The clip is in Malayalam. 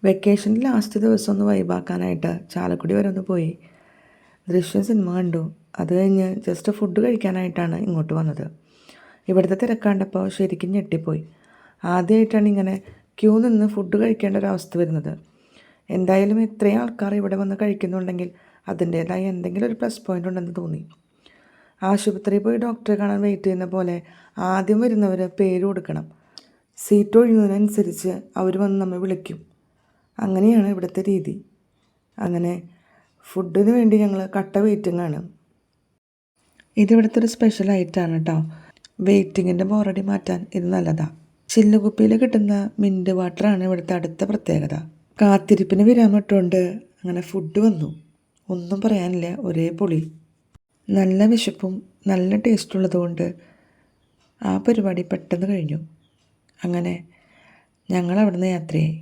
വെക്കേഷൻ്റെ ലാസ്റ്റ് ദിവസം ഒന്ന് വൈബാക്കാനായിട്ട് ചാലക്കുടി വരെ ഒന്ന് പോയി. ദൃശ്യം സിനിമ കണ്ടു. അത് കഴിഞ്ഞ് ജസ്റ്റ് ഫുഡ് കഴിക്കാനായിട്ടാണ് ഇങ്ങോട്ട് വന്നത്. ഇവിടുത്തെ തിരക്കാണ്ടപ്പോൾ ശരിക്കും ഞെട്ടിപ്പോയി. ആദ്യമായിട്ടാണ് ഇങ്ങനെ ക്യൂ നിന്ന് ഫുഡ് കഴിക്കേണ്ട ഒരവസ്ഥ വരുന്നത്. എന്തായാലും ഇത്രയും ആൾക്കാർ ഇവിടെ വന്ന് കഴിക്കുന്നുണ്ടെങ്കിൽ അതിൻ്റേതായ എന്തെങ്കിലും ഒരു പ്ലസ് പോയിൻ്റ് ഉണ്ടെന്ന് തോന്നി. ആശുപത്രിയിൽ പോയി ഡോക്ടറെ കാണാൻ വെയിറ്റ് ചെയ്യുന്ന പോലെ ആദ്യം വരുന്നവർ പേര് കൊടുക്കണം. സീറ്റ് ഒഴിയുന്നതിനനുസരിച്ച് അവർ വന്ന് നമ്മെ വിളിക്കും. അങ്ങനെയാണ് ഇവിടുത്തെ രീതി. അങ്ങനെ ഫുഡിന് വേണ്ടി ഞങ്ങൾ കട്ട വെയിറ്റിംഗാണ്. ഇതിവിടുത്തെ ഒരു സ്പെഷ്യൽ ഐറ്റമാണ് കേട്ടോ. വെയിറ്റിങ്ങിൻ്റെ ബോറടി മാറ്റാൻ ഇത് നല്ലതാണ്. ചില്ലുകുപ്പിയിൽ കിട്ടുന്ന മിൻറ്റ് വാട്ടറാണ് ഇവിടുത്തെ അടുത്ത പ്രത്യേകത. കാത്തിരിപ്പിന് വിരാമിട്ടുകൊണ്ട് അങ്ങനെ ഫുഡ് വന്നു. ഒന്നും പറയാനില്ല, ഒരേ പൊളി. നല്ല വിശപ്പും നല്ല ടേസ്റ്റുള്ളതുകൊണ്ട് ആ പരിപാടി പെട്ടെന്ന് കഴിഞ്ഞു. അങ്ങനെ ഞങ്ങൾ അവിടുന്ന് യാത്രയായി.